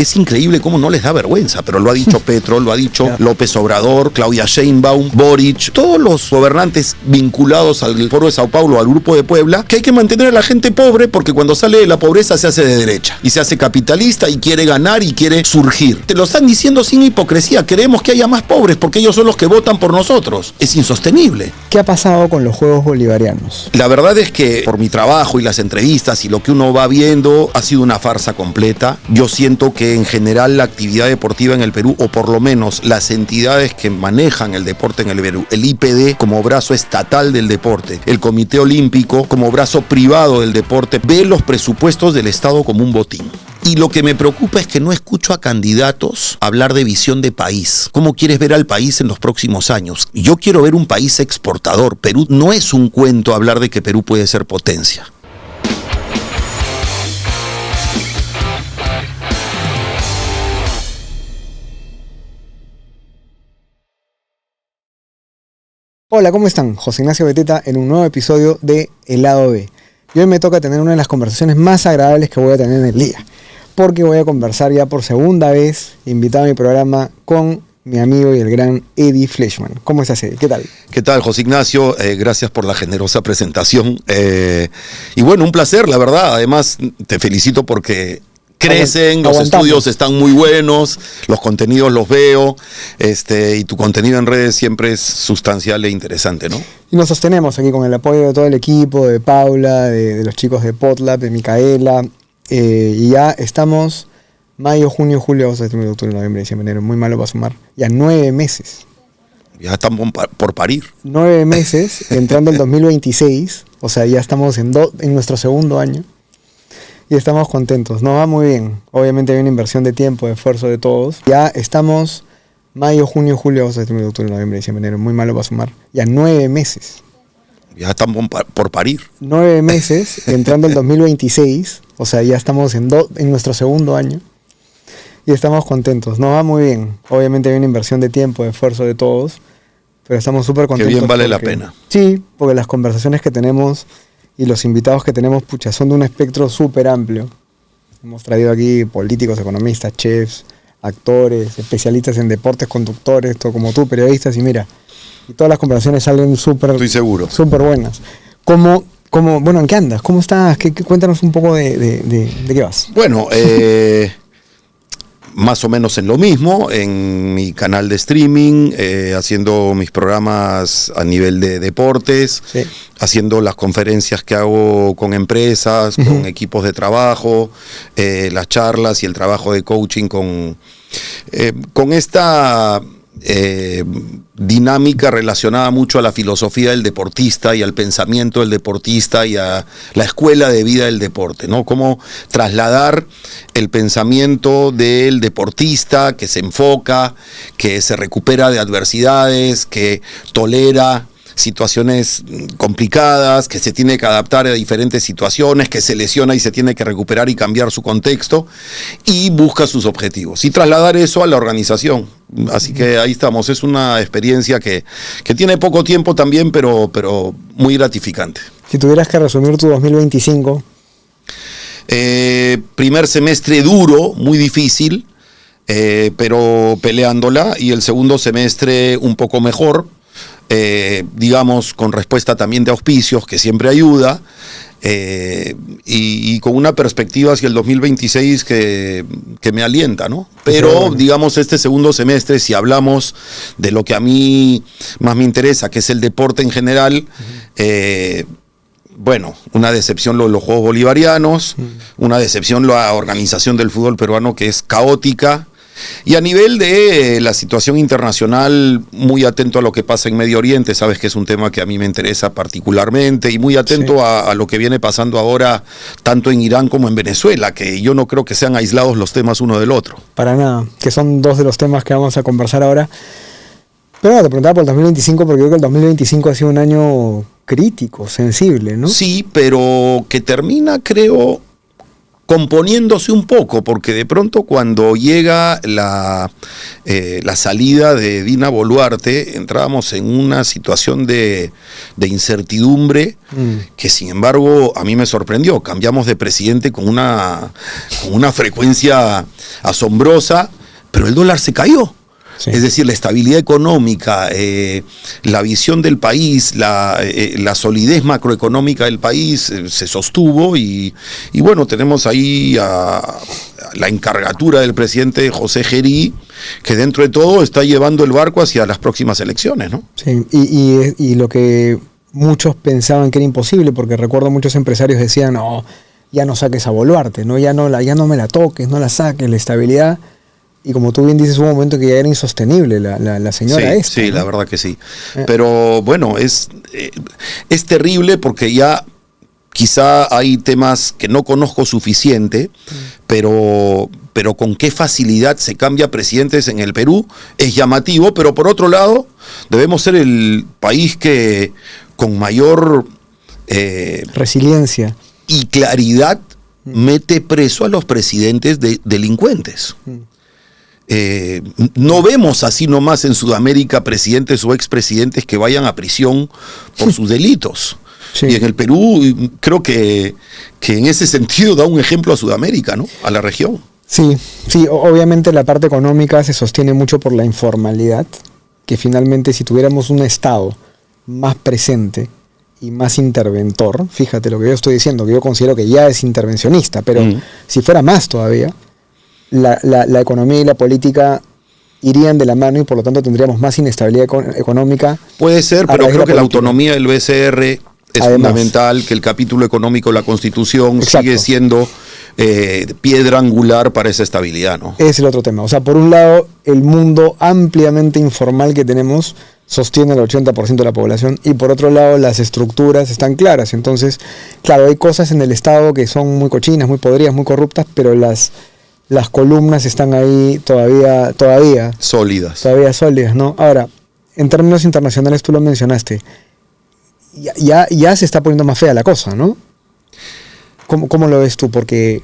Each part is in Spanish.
es increíble cómo no les da vergüenza, pero lo ha dicho Petro, lo ha dicho López Obrador, Claudia Sheinbaum, Boric, todos los gobernantes vinculados al Foro de Sao Paulo, al Grupo de Puebla, que hay que mantener a la gente pobre porque cuando sale de la pobreza se hace de derecha y se hace capitalista y quiere ganar y quiere surgir. Te lo están diciendo sin hipocresía, queremos que haya más pobres porque ellos son los que votan por nosotros. Es insostenible. ¿Qué ha pasado con los Juegos Bolivarianos? La verdad es que por mi trabajo y las entrevistas y lo que uno va viendo ha sido una farsa completa. Yo siento que en general la actividad deportiva en el Perú, o por lo menos las entidades que manejan el deporte en el Perú, el IPD como brazo estatal del deporte, el Comité Olímpico como brazo privado del deporte, ve los presupuestos del Estado como un botín. Y lo que me preocupa es que no escucho a candidatos hablar de visión de país. ¿Cómo quieres ver al país en los próximos años? Yo quiero ver un país exportador. Perú no es un cuento hablar de que Perú puede ser potencia. Hola, ¿cómo están? José Ignacio Beteta en un nuevo episodio de El Lado B. Y hoy me toca tener una de las conversaciones más agradables que voy a tener en el día, porque voy a conversar ya por segunda vez, invitado a mi programa, con mi amigo y el gran Eddie Fleischmann. ¿Cómo estás, Eddie? ¿Qué tal? ¿Qué tal, José Ignacio? Gracias por la generosa presentación. Y bueno, un placer, la verdad. Además, te felicito porque crecen, los estudios están muy buenos, los contenidos los veo, y tu contenido en redes siempre es sustancial e interesante, ¿no? Y nos sostenemos aquí con el apoyo de todo el equipo, de Paula, de los chicos de Potlab, de Micaela, y ya estamos mayo, junio, julio, agosto, septiembre, octubre, noviembre, diciembre, enero, muy malo para sumar, ya 9 meses. Ya estamos por parir. 9 meses, entrando el 2026, o sea, ya estamos en nuestro segundo año. Y estamos contentos, nos va muy bien. Obviamente hay una inversión de tiempo, de esfuerzo de todos. Ya estamos mayo, junio, julio, agosto, septiembre, octubre, noviembre, diciembre, enero. Muy malo para sumar. Ya 9 meses. Ya estamos por parir. 9 meses, entrando el 2026. O sea, ya estamos en nuestro segundo año. Y estamos contentos, nos va muy bien. Obviamente hay una inversión de tiempo, de esfuerzo de todos. Pero estamos súper contentos. Que bien vale la pena. Sí, porque las conversaciones que tenemos y los invitados que tenemos, pucha, son de un espectro súper amplio. Hemos traído aquí políticos, economistas, chefs, actores, especialistas en deportes, conductores, todo como tú, periodistas, y mira, y todas las conversaciones salen súper... Estoy seguro. Súper buenas. Bueno, ¿en qué andas? ¿Cómo estás? Cuéntanos un poco de qué vas. Bueno, más o menos en lo mismo, en mi canal de streaming, haciendo mis programas a nivel de deportes, sí, haciendo las conferencias que hago con empresas, con equipos de trabajo, las charlas y el trabajo de coaching con esta dinámica relacionada mucho a la filosofía del deportista y al pensamiento del deportista y a la escuela de vida del deporte, ¿no? Cómo trasladar el pensamiento del deportista que se enfoca, que se recupera de adversidades, que tolera situaciones complicadas, que se tiene que adaptar a diferentes situaciones, que se lesiona y se tiene que recuperar y cambiar su contexto y busca sus objetivos y trasladar eso a la organización. Así que ahí estamos, es una experiencia que tiene poco tiempo también, pero muy gratificante. Si tuvieras que resumir tu 2025. Primer semestre duro, muy difícil, pero peleándola, y el segundo semestre un poco mejor, digamos, con respuesta también de auspicios, que siempre ayuda, y con una perspectiva hacia el 2026 que me alienta, ¿no? Pero, digamos, este segundo semestre, si hablamos de lo que a mí más me interesa, que es el deporte en general, bueno, una decepción los Juegos Bolivarianos, una decepción la organización del fútbol peruano, que es caótica. Y a nivel de la situación internacional, muy atento a lo que pasa en Medio Oriente, sabes que es un tema que a mí me interesa particularmente, y muy atento, sí, a lo que viene pasando ahora, tanto en Irán como en Venezuela, que yo no creo que sean aislados los temas uno del otro. Para nada, que son dos de los temas que vamos a conversar ahora. Pero te preguntaba por el 2025, porque creo que el 2025 ha sido un año crítico, sensible, ¿no? Sí, pero que termina, creo, componiéndose un poco, porque de pronto cuando llega la salida de Dina Boluarte, entrábamos en una situación de incertidumbre que sin embargo a mí me sorprendió. Cambiamos de presidente con una frecuencia asombrosa, pero el dólar se cayó. Sí. Es decir, la estabilidad económica, la visión del país, la solidez macroeconómica del país se sostuvo y bueno, tenemos ahí a la encargatura del presidente José Gerí, que dentro de todo está llevando el barco hacia las próximas elecciones, ¿no? Sí, y lo que muchos pensaban que era imposible, porque recuerdo muchos empresarios decían, no, ya no saques a Boluarte, ¿no? Ya no me la toques, no la saques, la estabilidad. Y como tú bien dices, hubo un momento que ya era insostenible la señora esta. Sí, ¿no? La verdad que sí. Pero bueno, es terrible porque ya quizá hay temas que no conozco suficiente, pero con qué facilidad se cambia presidentes en el Perú es llamativo, pero por otro lado, debemos ser el país que con mayor resiliencia y claridad mete preso a los presidentes delincuentes. No vemos así nomás en Sudamérica presidentes o expresidentes que vayan a prisión por sus delitos. Sí. Y en el Perú creo que en ese sentido da un ejemplo a Sudamérica, ¿no? A la región. Sí, obviamente la parte económica se sostiene mucho por la informalidad, que finalmente si tuviéramos un Estado más presente y más interventor, fíjate lo que yo estoy diciendo, que yo considero que ya es intervencionista, pero si fuera más todavía, la economía y la política irían de la mano y por lo tanto tendríamos más inestabilidad económica. Puede ser, pero creo que la autonomía del BCR es fundamental, que el capítulo económico de la Constitución sigue siendo piedra angular para esa estabilidad, ¿no? Es el otro tema. O sea, por un lado, el mundo ampliamente informal que tenemos sostiene el 80% de la población y por otro lado las estructuras están claras. Entonces, claro, hay cosas en el Estado que son muy cochinas, muy podridas, muy corruptas, pero las columnas están ahí todavía sólidas. Todavía sólidas, ¿no? Ahora, en términos internacionales, tú lo mencionaste, ya se está poniendo más fea la cosa, ¿no? ¿Cómo lo ves tú? Porque...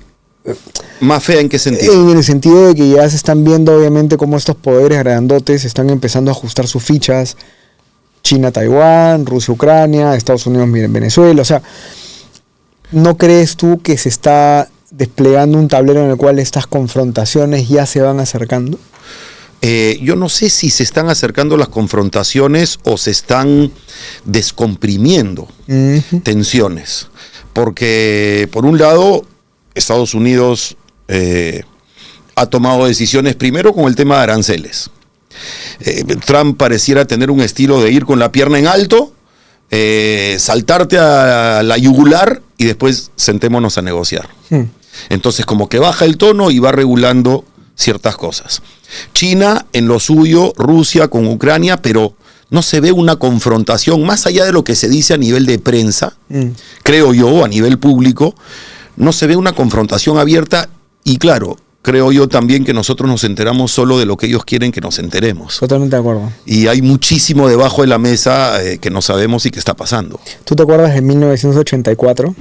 ¿Más fea en qué sentido? En el sentido de que ya se están viendo, obviamente, cómo estos poderes grandotes están empezando a ajustar sus fichas. China, Taiwán, Rusia, Ucrania, Estados Unidos, Venezuela. O sea, ¿no crees tú que se está desplegando un tablero en el cual estas confrontaciones ya se van acercando? Yo no sé si se están acercando las confrontaciones o se están descomprimiendo tensiones. Porque, por un lado, Estados Unidos ha tomado decisiones primero con el tema de aranceles. Trump pareciera tener un estilo de ir con la pierna en alto, saltarte a la yugular y después sentémonos a negociar. Entonces como que baja el tono y va regulando ciertas cosas. China en lo suyo, Rusia con Ucrania, pero no se ve una confrontación más allá de lo que se dice a nivel de prensa, creo yo, a nivel público, no se ve una confrontación abierta y claro, creo yo también que nosotros nos enteramos solo de lo que ellos quieren que nos enteremos. Totalmente de acuerdo. Y hay muchísimo debajo de la mesa que no sabemos y que está pasando. ¿Tú te acuerdas de 1984?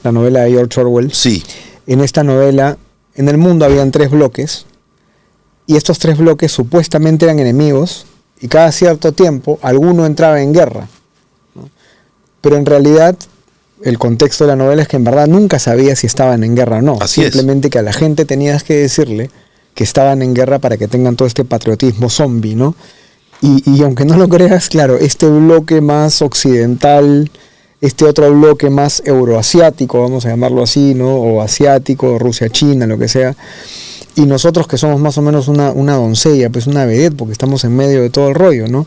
La novela de George Orwell. Sí. En esta novela, en el mundo habían 3 bloques y estos 3 bloques supuestamente eran enemigos y cada cierto tiempo alguno entraba en guerra, ¿no? Pero en realidad el contexto de la novela es que en verdad nunca sabía si estaban en guerra o no. Simplemente que a la gente tenías que decirle que estaban en guerra para que tengan todo este patriotismo zombie, ¿no? Y aunque no lo creas, claro, este bloque más occidental, este otro bloque más euroasiático, vamos a llamarlo así, ¿no? O asiático, Rusia, China, lo que sea. Y nosotros que somos más o menos una doncella, pues una vedette, porque estamos en medio de todo el rollo, ¿no?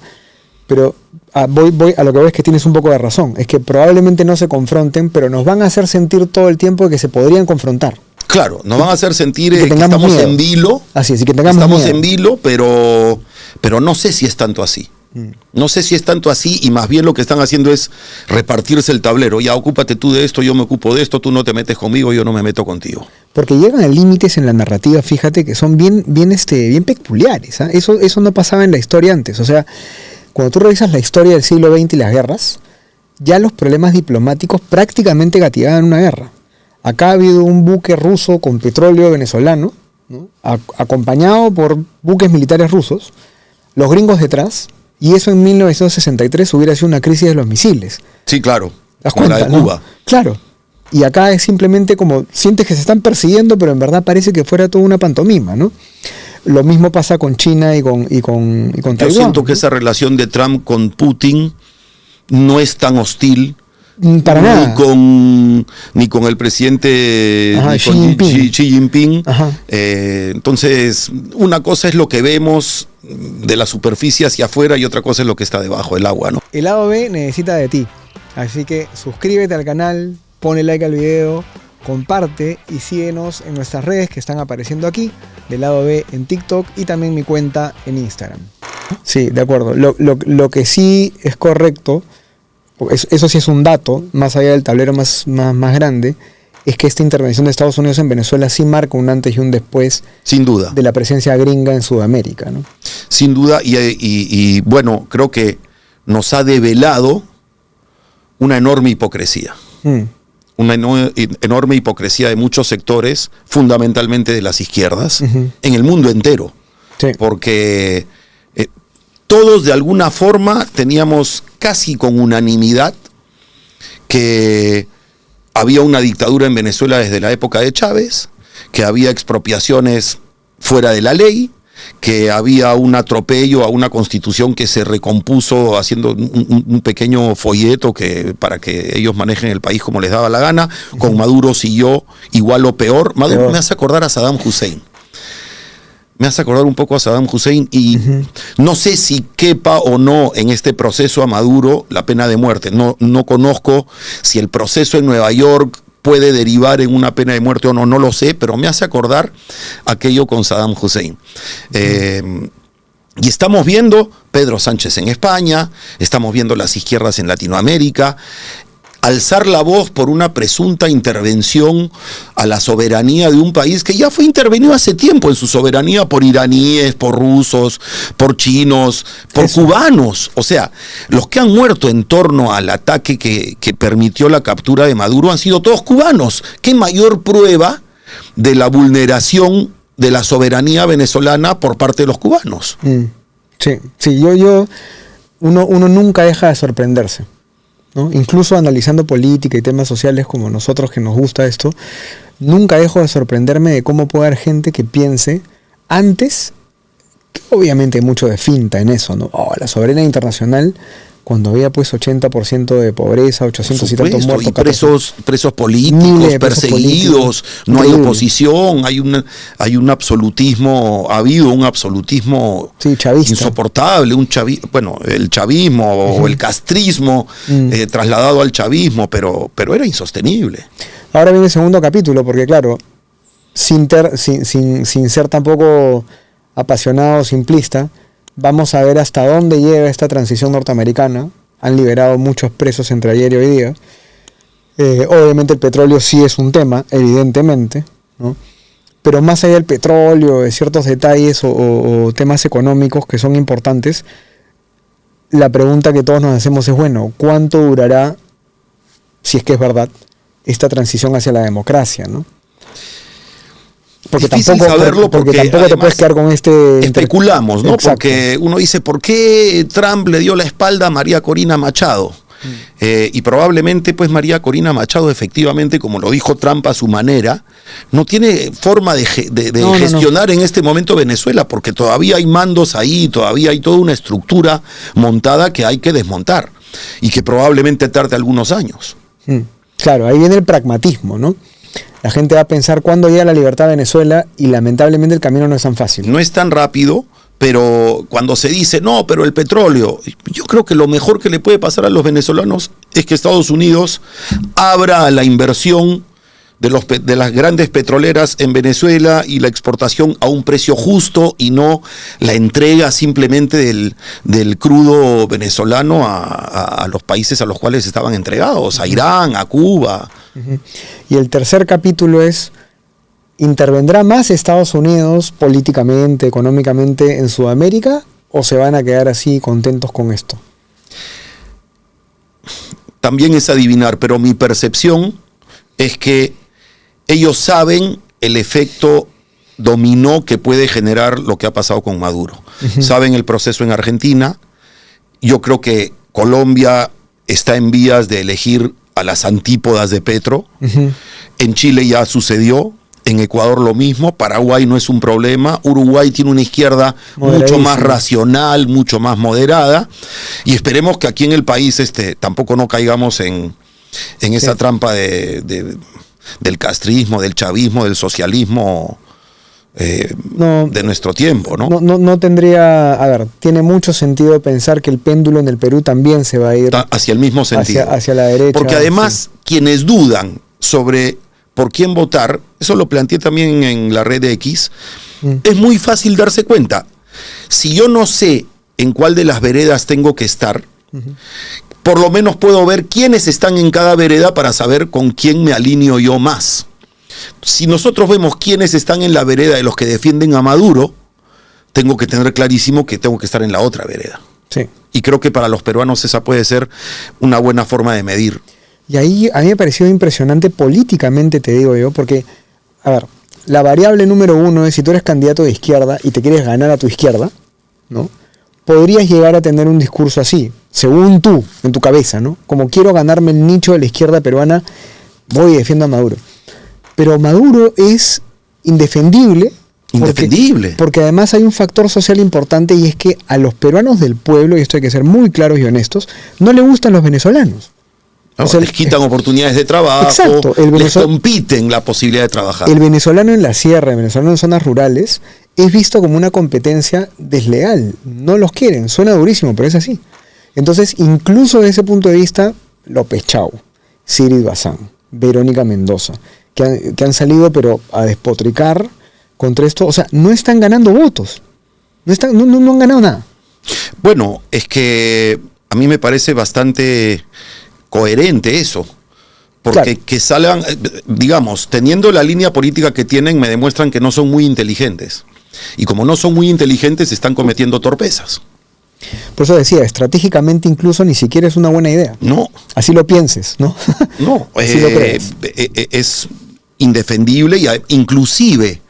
Pero voy a lo que veo es que tienes un poco de razón. Es que probablemente no se confronten, pero nos van a hacer sentir todo el tiempo que se podrían confrontar. Claro, nos van a hacer sentir que estamos miedo. En vilo. Así es, y que tengamos estamos miedo. En vilo, pero no sé si es tanto así. No sé si es tanto así y más bien lo que están haciendo es repartirse el tablero. Ya, ocúpate tú de esto, yo me ocupo de esto, tú no te metes conmigo, yo no me meto contigo. Porque llegan a límites en la narrativa, fíjate, que son bien peculiares, ¿eh? Eso no pasaba en la historia antes. O sea, cuando tú revisas la historia del siglo XX y las guerras, ya los problemas diplomáticos prácticamente gatillaban una guerra. acá ha habido un buque ruso con petróleo venezolano, ¿no? Acompañado por buques militares rusos, los gringos detrás, y eso en 1963 hubiera sido una crisis de los misiles. Sí, claro. ¿Te das Como cuenta, la de Cuba. ¿no? Claro. Y acá es simplemente como, sientes que se están persiguiendo, pero en verdad parece que fuera toda una pantomima, ¿no? Lo mismo pasa con China y con Taiwán. Yo siento que ¿no? esa relación de Trump con Putin no es tan hostil. Para nada. Ni con el presidente Ajá, ni Xi con Jinping. Xi Jinping. Ajá. Entonces, una cosa es lo que vemos de la superficie hacia afuera y otra cosa es lo que está debajo del agua, ¿no? El lado B necesita de ti. Así que suscríbete al canal, ponle like al video, comparte y síguenos en nuestras redes que están apareciendo aquí, del lado B en TikTok y también mi cuenta en Instagram. Sí, de acuerdo. Lo que sí es correcto, eso sí es un dato, más allá del tablero más grande, es que esta intervención de Estados Unidos en Venezuela sí marca un antes y un después. Sin duda. De la presencia gringa en Sudamérica, ¿no? Sin duda, y bueno, creo que nos ha develado una enorme hipocresía. Una enorme hipocresía de muchos sectores, fundamentalmente de las izquierdas, en el mundo entero. Sí. Porque todos de alguna forma teníamos casi con unanimidad que había una dictadura en Venezuela desde la época de Chávez, que había expropiaciones fuera de la ley, que había un atropello a una constitución que se recompuso haciendo un pequeño folleto para que ellos manejen el país como les daba la gana. Con Maduro siguió igual o peor. Maduro me hace acordar a Saddam Hussein. Me hace acordar un poco a Saddam Hussein y no sé si quepa o no en este proceso a Maduro la pena de muerte. No conozco si el proceso en Nueva York puede derivar en una pena de muerte o no, no lo sé, pero me hace acordar aquello con Saddam Hussein. Y estamos viendo Pedro Sánchez en España, estamos viendo las izquierdas en Latinoamérica, alzar la voz por una presunta intervención a la soberanía de un país que ya fue intervenido hace tiempo en su soberanía por iraníes, por rusos, por chinos, por cubanos. O sea, los que han muerto en torno al ataque que permitió la captura de Maduro han sido todos cubanos. ¿Qué mayor prueba de la vulneración de la soberanía venezolana por parte de los cubanos? Sí, uno nunca deja de sorprenderse, ¿no? Incluso analizando política y temas sociales como nosotros que nos gusta esto, nunca dejo de sorprenderme de cómo puede haber gente que piense antes, que obviamente hay mucho de finta en eso, ¿no? La soberanía internacional, cuando había pues 80% de pobreza, 800 y tantos muertos. Y presos políticos, perseguidos, no hay oposición, hay un absolutismo, ha habido un absolutismo insoportable, el chavismo o el castrismo trasladado al chavismo, pero era insostenible. Ahora viene el segundo capítulo, porque claro, sin ser tampoco apasionado o simplista, vamos a ver hasta dónde llega esta transición norteamericana. Han liberado muchos presos entre ayer y hoy día. Obviamente el petróleo sí es un tema, evidentemente, ¿no? Pero más allá del petróleo, de ciertos detalles o temas económicos que son importantes, la pregunta que todos nos hacemos es, bueno, ¿cuánto durará, si es que es verdad, esta transición hacia la democracia, ¿no? Porque tampoco te puedes quedar con especulamos, ¿no? Exacto. Porque uno dice, ¿por qué Trump le dio la espalda a María Corina Machado? Y probablemente pues María Corina Machado efectivamente, como lo dijo Trump a su manera, no tiene forma de gestionar en este momento Venezuela, porque todavía hay mandos ahí, todavía hay toda una estructura montada que hay que desmontar y que probablemente tarde algunos años. Claro, ahí viene el pragmatismo, ¿no? La gente va a pensar cuándo llega la libertad a Venezuela y lamentablemente el camino no es tan fácil. No es tan rápido, pero cuando se dice, no, pero el petróleo, yo creo que lo mejor que le puede pasar a los venezolanos es que Estados Unidos abra la inversión de las grandes petroleras en Venezuela y la exportación a un precio justo y no la entrega simplemente del crudo venezolano a los países a los cuales estaban entregados, a Irán, a Cuba. Y el tercer capítulo es, ¿intervendrá más Estados Unidos políticamente, económicamente en Sudamérica o se van a quedar así contentos con esto? También es adivinar, pero mi percepción es que ellos saben el efecto dominó que puede generar lo que ha pasado con Maduro. Saben el proceso en Argentina. Yo creo que Colombia está en vías de elegir a las antípodas de Petro. En Chile ya sucedió. En Ecuador lo mismo. Paraguay no es un problema. Uruguay tiene una izquierda mucho más racional, mucho más moderada. Y esperemos que aquí en el país tampoco no caigamos en esa trampa del castrismo, del chavismo, del socialismo de nuestro tiempo, ¿no? No tendría, a ver, tiene mucho sentido pensar que el péndulo en el Perú también se va a ir hacia el mismo sentido. Hacia la derecha. Porque además, quienes dudan sobre por quién votar, eso lo planteé también en la red de X, es muy fácil darse cuenta. Si yo no sé en cuál de las veredas tengo que estar, por lo menos puedo ver quiénes están en cada vereda para saber con quién me alineo yo más. Si nosotros vemos quiénes están en la vereda de los que defienden a Maduro, tengo que tener clarísimo que tengo que estar en la otra vereda. Sí. Y creo que para los peruanos esa puede ser una buena forma de medir. Y ahí a mí me pareció impresionante políticamente, te digo yo, porque, a ver, la variable número uno es si tú eres candidato de izquierda y te quieres ganar a tu izquierda, ¿no? Podrías llegar a tener un discurso así, según tú, en tu cabeza, ¿no? Como quiero ganarme el nicho de la izquierda peruana, voy y defiendo a Maduro. Pero Maduro es indefendible. Porque además hay un factor social importante y es que a los peruanos del pueblo, y esto hay que ser muy claros y honestos, no le gustan los venezolanos. No, o sea, les quitan oportunidades de trabajo, exacto, les compiten la posibilidad de trabajar. El venezolano en la sierra, el venezolano en zonas rurales, es visto como una competencia desleal. No los quieren, suena durísimo, pero es así. Entonces, incluso desde ese punto de vista, López Chau, Sigrid Bazán, Verónica Mendoza, que han salido pero a despotricar contra esto, o sea, no están ganando votos, no han ganado nada. Bueno, es que a mí me parece bastante coherente eso, porque claro, que salgan, digamos, teniendo la línea política que tienen, me demuestran que no son muy inteligentes, y como no son muy inteligentes, están cometiendo torpezas. Por eso decía, estratégicamente incluso ni siquiera es una buena idea. No. Así lo pienses, ¿no? No, así lo crees. Es indefendible y inclusive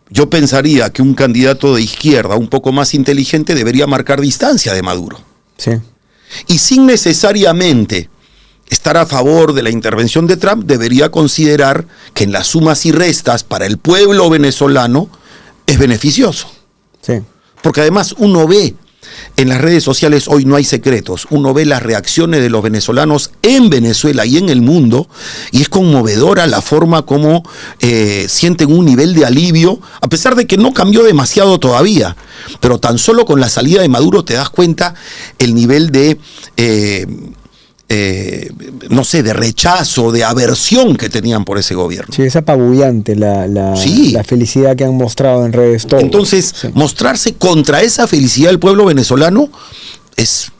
yo pensaría que un candidato de izquierda un poco más inteligente debería marcar distancia de Maduro. Sí. Y sin necesariamente estar a favor de la intervención de Trump, debería considerar que en las sumas y restas para el pueblo venezolano es beneficioso. Sí. Porque además uno ve en las redes sociales, hoy no hay secretos, uno ve las reacciones de los venezolanos en Venezuela y en el mundo, y es conmovedora la forma como sienten un nivel de alivio, a pesar de que no cambió demasiado todavía, pero tan solo con la salida de Maduro te das cuenta el nivel de no sé, de rechazo, de aversión que tenían por ese gobierno. Sí, es apabullante la felicidad que han mostrado en redes todos. Entonces, sí, mostrarse contra esa felicidad del pueblo venezolano es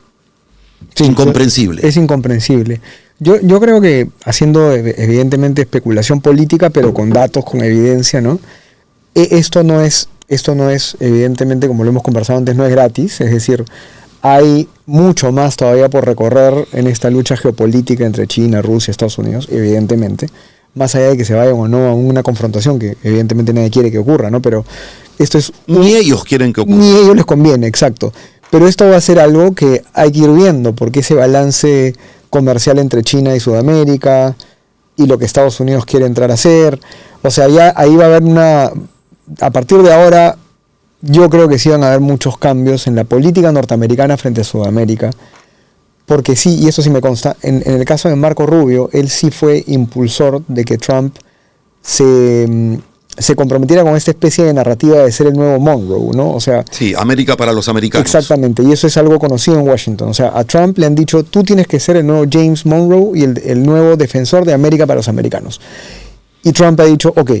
incomprensible. Es incomprensible. Yo creo que, haciendo evidentemente especulación política, pero con datos, con evidencia, ¿no? Esto no es, evidentemente, como lo hemos conversado antes, no es gratis, es decir, hay mucho más todavía por recorrer en esta lucha geopolítica entre China, Rusia, Estados Unidos, evidentemente, más allá de que se vayan o no a una confrontación que evidentemente nadie quiere que ocurra, ¿no? Pero esto es... Ni ellos quieren que ocurra. Ni ellos les conviene, exacto. Pero esto va a ser algo que hay que ir viendo, porque ese balance comercial entre China y Sudamérica y lo que Estados Unidos quiere entrar a hacer, o sea, ya ahí va a haber a partir de ahora, yo creo que sí van a haber muchos cambios en la política norteamericana frente a Sudamérica, porque sí, y eso sí me consta, en el caso de Marco Rubio, él sí fue impulsor de que Trump se comprometiera con esta especie de narrativa de ser el nuevo Monroe, ¿no? O sea, sí, América para los americanos. Exactamente, y eso es algo conocido en Washington. O sea, a Trump le han dicho, tú tienes que ser el nuevo James Monroe y el nuevo defensor de América para los americanos. Y Trump ha dicho, ok,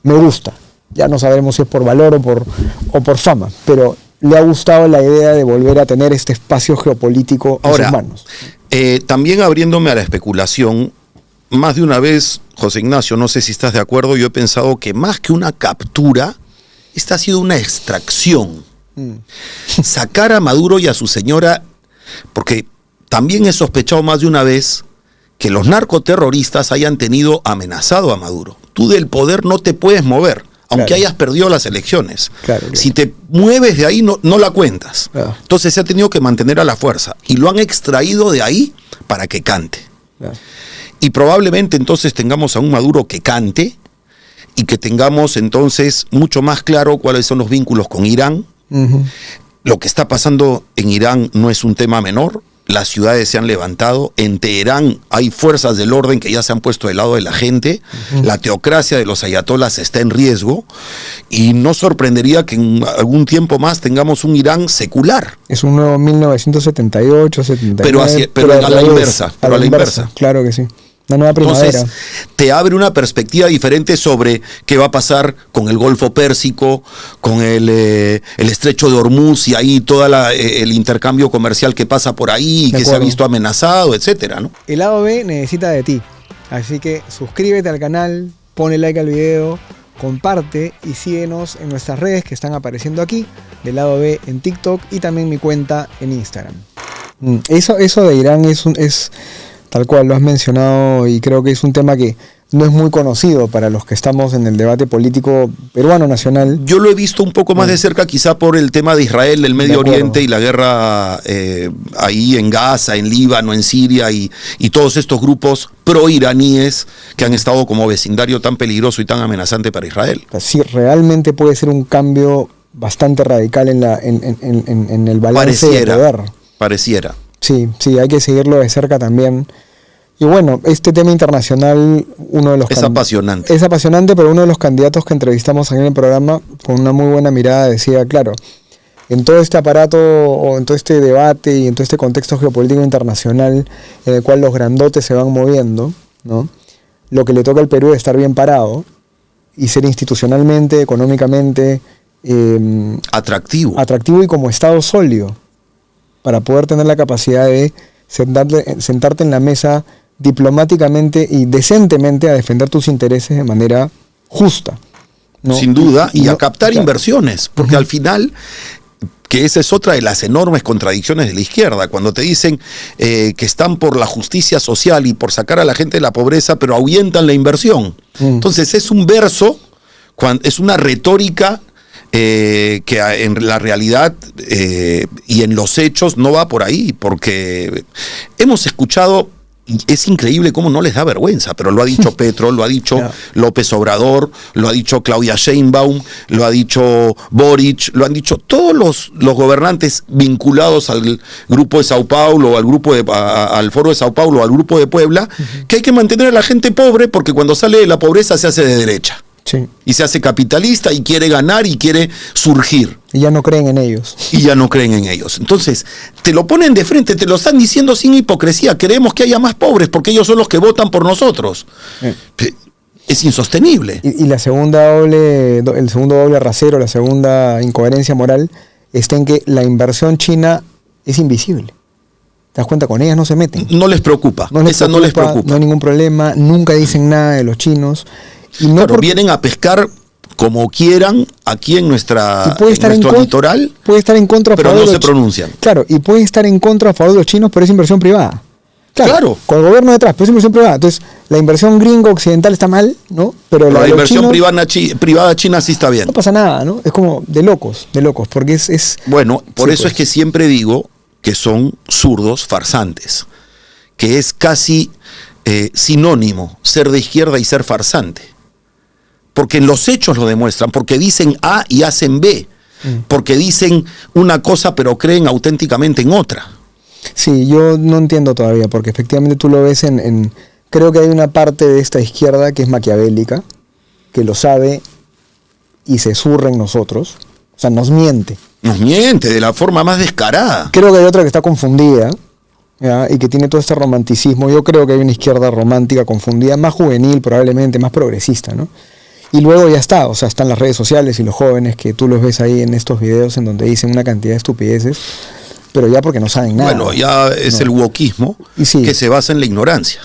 me gusta. Ya no sabremos si es por valor o por fama, pero le ha gustado la idea de volver a tener este espacio geopolítico en sus manos. También abriéndome a la especulación, más de una vez, José Ignacio, no sé si estás de acuerdo, yo he pensado que más que una captura, esta ha sido una extracción. Sacar a Maduro y a su señora, porque también he sospechado más de una vez que los narcoterroristas hayan tenido amenazado a Maduro. tú del poder no te puedes mover, aunque Claro. hayas perdido las elecciones. Claro. Si te mueves de ahí, no la cuentas. Claro. Entonces se ha tenido que mantener a la fuerza. Y lo han extraído de ahí para que cante. Claro. Y probablemente entonces tengamos a un Maduro que cante y que tengamos entonces mucho más claro cuáles son los vínculos con Irán. Ujú. Lo que está pasando en Irán no es un tema menor. Las ciudades se han levantado. En Teherán hay fuerzas del orden que ya se han puesto del lado de la gente. La teocracia de los ayatolás está en riesgo. Y no sorprendería que en algún tiempo más tengamos un Irán secular. Es un nuevo 1978, 79. Pero a la al revés, inversa, pero a la inversa. Claro que sí. Una nueva primavera. Entonces, te abre una perspectiva diferente sobre qué va a pasar con el Golfo Pérsico, con el Estrecho de Hormuz y ahí todo el intercambio comercial que pasa por ahí y De que se ha acuerdo. visto amenazado, etcétera, ¿no? El lado B necesita de ti. Así que suscríbete al canal, ponle like al video, comparte y síguenos en nuestras redes que están apareciendo aquí, del lado B en TikTok y también mi cuenta en Instagram. Eso de Irán es tal cual lo has mencionado y creo que es un tema que no es muy conocido para los que estamos en el debate político peruano nacional. Yo lo he visto un poco más de cerca quizá por el tema de Israel, del Medio acuerdo. Oriente y la guerra ahí en Gaza, en Líbano, en Siria y todos estos grupos pro-iraníes que han estado como vecindario tan peligroso y tan amenazante para Israel. Sí, realmente puede ser un cambio bastante radical en el balance de poder. Pareciera. Sí, hay que seguirlo de cerca también. Y bueno, este tema internacional, uno de los Es apasionante. Es apasionante, pero uno de los candidatos que entrevistamos aquí en el programa, con una muy buena mirada, decía, claro, en todo este aparato, o en todo este debate y en todo este contexto geopolítico internacional, en el cual los grandotes se van moviendo, ¿no? Lo que le toca al Perú es estar bien parado y ser institucionalmente, económicamente, atractivo y como Estado sólido, para poder tener la capacidad de sentarte en la mesa diplomáticamente y decentemente a defender tus intereses de manera justa, ¿no? Sin duda, y a captar claro. inversiones, porque al final, que esa es otra de las enormes contradicciones de la izquierda, cuando te dicen que están por la justicia social y por sacar a la gente de la pobreza, pero ahuyentan la inversión. Entonces es un verso, es una retórica que en la realidad y en los hechos no va por ahí, porque hemos escuchado, y es increíble cómo no les da vergüenza, pero lo ha dicho Petro, lo ha dicho López Obrador, lo ha dicho Claudia Sheinbaum, lo ha dicho Boric, lo han dicho todos los gobernantes vinculados al grupo de Sao Paulo, al foro de Sao Paulo, al grupo de Puebla, que hay que mantener a la gente pobre porque cuando sale de la pobreza se hace de derecha. Sí. Y se hace capitalista y quiere ganar y quiere surgir. Y ya no creen en ellos. Y ya no creen en ellos. Entonces, te lo ponen de frente, te lo están diciendo sin hipocresía. Queremos que haya más pobres porque ellos son los que votan por nosotros. Es insostenible. Y el segundo doble rasero, la segunda incoherencia moral, está en que la inversión china es invisible. ¿Te das cuenta? Con ellas no se meten. No les preocupa. No les preocupa. No hay ningún problema. Nunca dicen nada de los chinos. Y no pero vienen a pescar como quieran aquí en nuestro litoral. Puede estar en contra, pero no se pronuncian. Claro, y puede estar en contra a favor de los chinos, pero es inversión privada. Claro. Con el gobierno detrás, pero es inversión privada. Entonces, la inversión gringo occidental está mal, ¿no? Pero la inversión chinos, privada china sí está bien. No pasa nada, ¿no? Es como de locos, porque es bueno, por eso es que siempre digo que son zurdos farsantes, que es casi sinónimo ser de izquierda y ser farsante. Porque en los hechos lo demuestran, porque dicen A y hacen B, porque dicen una cosa pero creen auténticamente en otra. Sí, yo no entiendo todavía, porque efectivamente tú lo ves creo que hay una parte de esta izquierda que es maquiavélica, que lo sabe y se zurra en nosotros, o sea, nos miente. Nos miente de la forma más descarada. Creo que hay otra que está confundida, ¿ya? Y que tiene todo este romanticismo. Yo creo que hay una izquierda romántica confundida, más juvenil probablemente, más progresista, ¿no? Y luego ya está, o sea, están las redes sociales y los jóvenes que tú los ves ahí en estos videos en donde dicen una cantidad de estupideces, pero ya porque no saben nada. Bueno, ya es el wokismo que se basa en la ignorancia,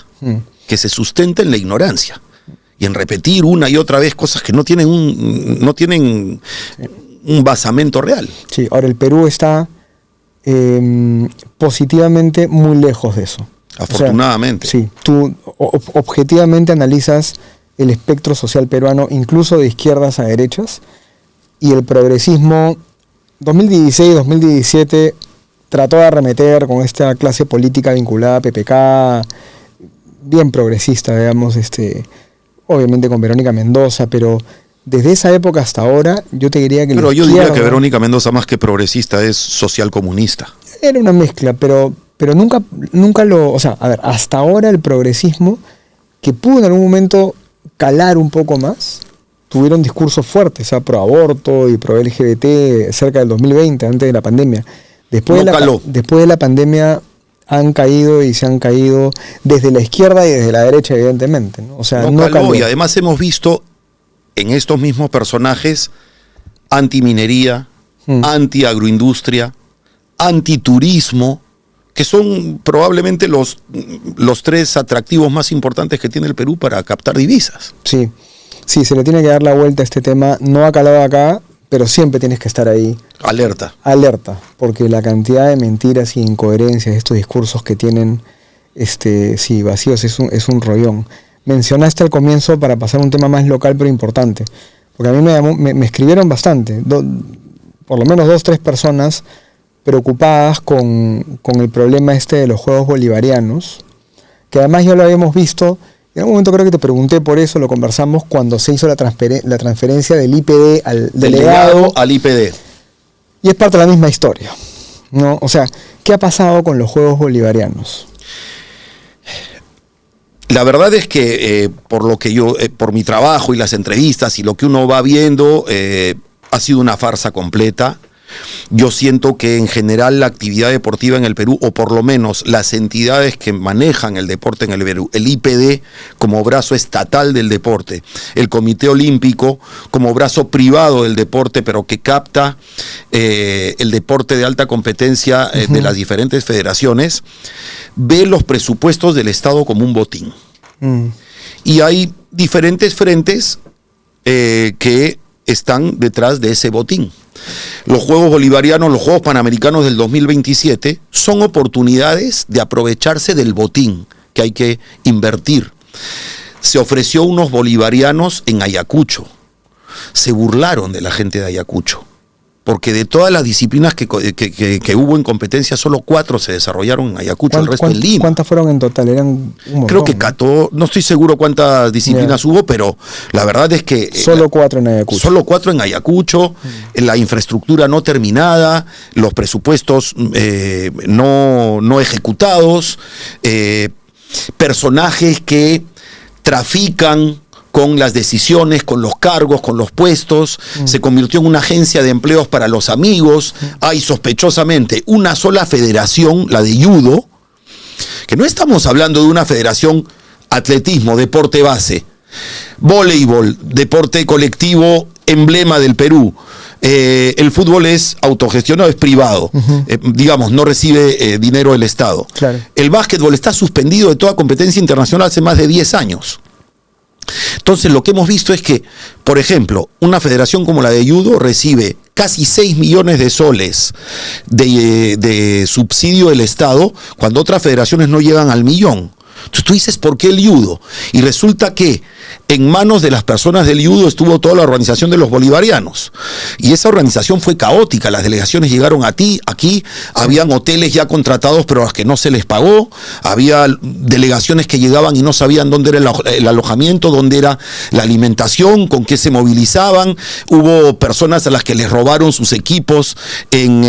que se sustenta en la ignorancia y en repetir una y otra vez cosas que no tienen un basamento real. Sí, ahora el Perú está positivamente muy lejos de eso. Afortunadamente. O sea, sí, tú objetivamente analizas el espectro social peruano, incluso de izquierdas a derechas, y el progresismo 2016-2017 trató de arremeter con esta clase política vinculada a PPK, bien progresista, digamos, obviamente con Verónica Mendoza, pero desde esa época hasta ahora, yo te diría que... Pero yo diría que Verónica Mendoza, más que progresista, es socialcomunista. Era una mezcla, pero nunca lo... O sea, a ver, hasta ahora el progresismo, que pudo en algún momento calar un poco más, tuvieron discursos fuertes, pro aborto y pro LGBT cerca del 2020, antes de la pandemia. Después de la pandemia han caído y se han caído desde la izquierda y desde la derecha, evidentemente, ¿no? O sea, no caló. Y además hemos visto en estos mismos personajes antiminería, anti-agroindustria, antiturismo, que son probablemente los tres atractivos más importantes que tiene el Perú para captar divisas. Sí, se le tiene que dar la vuelta a este tema. No ha calado acá, pero siempre tienes que estar ahí. Alerta, porque la cantidad de mentiras y incoherencias de estos discursos que tienen vacíos es un rollón. Mencionaste al comienzo, para pasar a un tema más local pero importante, porque a mí me escribieron bastante, por lo menos 2-3 personas preocupadas con el problema de los Juegos Bolivarianos, que además ya lo habíamos visto. En algún momento creo que te pregunté por eso, lo conversamos cuando se hizo la transferencia del IPD al delegado al IPD. Y es parte de la misma historia, ¿no? O sea, ¿qué ha pasado con los Juegos Bolivarianos? La verdad es que por mi trabajo y las entrevistas y lo que uno va viendo, ha sido una farsa completa. Yo siento que en general la actividad deportiva en el Perú, o por lo menos las entidades que manejan el deporte en el Perú, el IPD como brazo estatal del deporte, el Comité Olímpico como brazo privado del deporte, pero que capta el deporte de alta competencia de las diferentes federaciones, ve los presupuestos del Estado como un botín. Y hay diferentes frentes que están detrás de ese botín. Los Juegos Bolivarianos, los Juegos Panamericanos del 2027 son oportunidades de aprovecharse del botín que hay que invertir. Se ofreció unos bolivarianos en Ayacucho. Se burlaron de la gente de Ayacucho, porque de todas las disciplinas que hubo en competencia, solo 4 se desarrollaron en Ayacucho, el resto en Lima. ¿Cuántas fueron en total? Eran un montón, creo que no estoy seguro cuántas disciplinas hubo, pero la verdad es que... Solo 4 en Ayacucho. Solo 4 en Ayacucho, la infraestructura no terminada, los presupuestos no ejecutados, personajes que trafican con las decisiones, con los cargos, con los puestos, se convirtió en una agencia de empleos para los amigos. Hay sospechosamente una sola federación, la de judo, que no estamos hablando de una federación atletismo, deporte base, voleibol, deporte colectivo, emblema del Perú. El fútbol es autogestionado, es privado, digamos, no recibe dinero del Estado. Claro. El básquetbol está suspendido de toda competencia internacional hace más de 10 años. Entonces lo que hemos visto es que, por ejemplo, una federación como la de judo recibe casi 6 millones de soles de subsidio del Estado, cuando otras federaciones no llegan al millón. Entonces tú dices, ¿por qué el judo? Y resulta que en manos de las personas del judo estuvo toda la organización de los bolivarianos. Y esa organización fue caótica. Las delegaciones llegaron aquí, habían hoteles ya contratados, pero a los que no se les pagó. Había delegaciones que llegaban y no sabían dónde era el alojamiento, dónde era la alimentación, con qué se movilizaban. Hubo personas a las que les robaron sus equipos en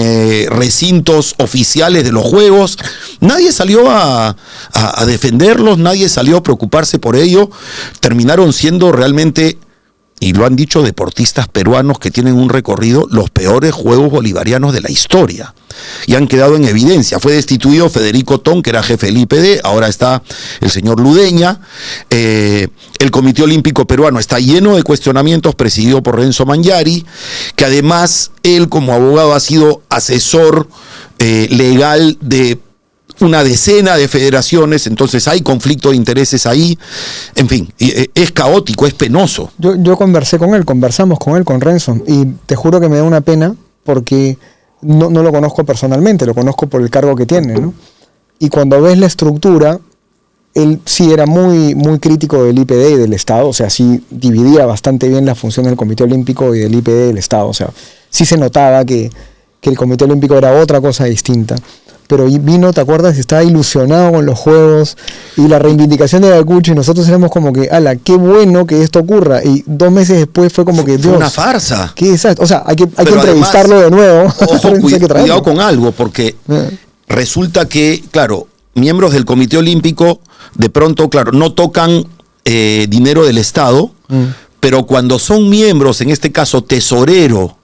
recintos oficiales de los juegos. Nadie salió a defenderlos, nadie salió a preocuparse por ello. Terminaron siendo realmente, y lo han dicho deportistas peruanos que tienen un recorrido, los peores Juegos Bolivarianos de la historia. Y han quedado en evidencia. Fue destituido Federico Ton, que era jefe del IPD, ahora está el señor Ludeña. El Comité Olímpico Peruano está lleno de cuestionamientos, presidido por Renzo Mangiari, que además él como abogado ha sido asesor legal de una decena de federaciones, entonces hay conflicto de intereses ahí, en fin, es caótico, es penoso. Yo conversamos con él, con Renzo, y te juro que me da una pena porque no lo conozco personalmente, lo conozco por el cargo que tiene, ¿no? Y cuando ves la estructura, él sí era muy, muy crítico del IPD y del Estado, o sea, sí dividía bastante bien la función del Comité Olímpico y del IPD y del Estado, o sea, sí se notaba que el Comité Olímpico era otra cosa distinta. Pero vino, ¿te acuerdas? Estaba ilusionado con los Juegos y la reivindicación de Ayacucho, y nosotros éramos como que, ala, qué bueno que esto ocurra. Y 2 meses después fue como que, fue Dios, una farsa. qué desastre. O sea, hay que Pero entrevistarlo además, de nuevo. Ojo, Hay que traerlo. cuidado con algo, porque resulta que, claro, miembros del Comité Olímpico, de pronto, claro, no tocan dinero del Estado, pero cuando son miembros, en este caso tesorero,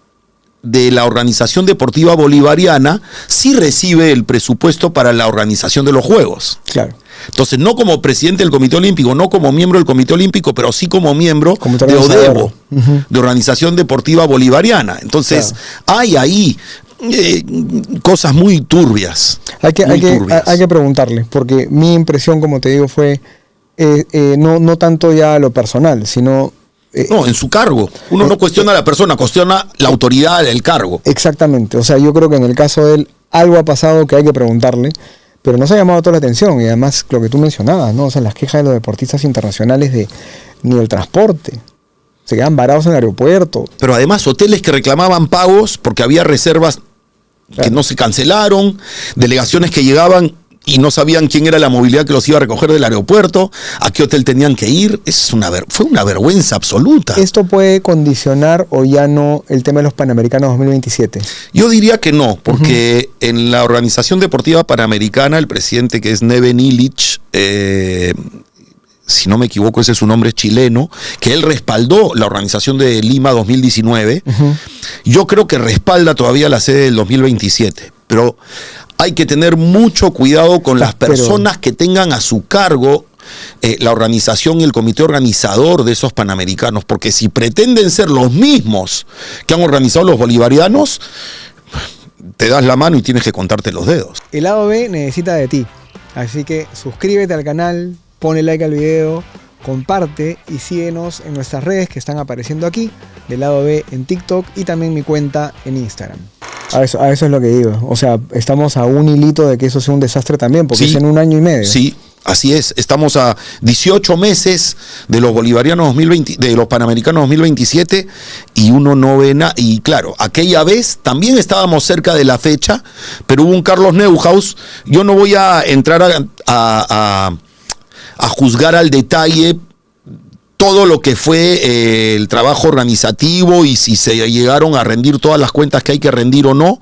de la Organización Deportiva Bolivariana, sí recibe el presupuesto para la organización de los Juegos. Claro. Entonces, no como presidente del Comité Olímpico, no como miembro del Comité Olímpico, pero sí como miembro de ODEBO, de Organización Deportiva Bolivariana. Entonces, hay ahí cosas muy turbias. Hay que preguntarle, porque mi impresión, como te digo, fue no tanto ya lo personal, sino... no, en su cargo. Uno no cuestiona a la persona, cuestiona la autoridad del cargo. Exactamente. O sea, yo creo que en el caso de él algo ha pasado que hay que preguntarle, pero no se ha llamado toda la atención. Y además, lo que tú mencionabas, ¿no? O sea, las quejas de los deportistas internacionales ni del transporte. Se quedan varados en el aeropuerto. Pero además, hoteles que reclamaban pagos porque había reservas que no se cancelaron, delegaciones que llegaban y no sabían quién era la movilidad que los iba a recoger del aeropuerto, a qué hotel tenían que ir. Fue una vergüenza absoluta. ¿Esto puede condicionar o ya no el tema de los Panamericanos 2027? Yo diría que no, porque en la Organización Deportiva Panamericana, el presidente, que es Neven Illich, si no me equivoco, ese es su nombre, es chileno, que él respaldó la organización de Lima 2019. Yo creo que respalda todavía la sede del 2027, pero hay que tener mucho cuidado con las personas que tengan a su cargo la organización y el comité organizador de esos Panamericanos, porque si pretenden ser los mismos que han organizado los bolivarianos, te das la mano y tienes que contarte los dedos. El lado B necesita de ti, así que suscríbete al canal, ponle like al video, comparte y síguenos en nuestras redes que están apareciendo aquí, del lado B en TikTok y también mi cuenta en Instagram. A eso es lo que digo. O sea, estamos a un hilito de que eso sea un desastre también, porque es en 1 año y medio. Sí, así es. Estamos a 18 meses de los bolivarianos 2020, de los Panamericanos 2027, y uno no ve nada. Y claro, aquella vez también estábamos cerca de la fecha, pero hubo un Carlos Neuhaus. Yo no voy a entrar a juzgar al detalle todo lo que fue el trabajo organizativo y si se llegaron a rendir todas las cuentas que hay que rendir o no,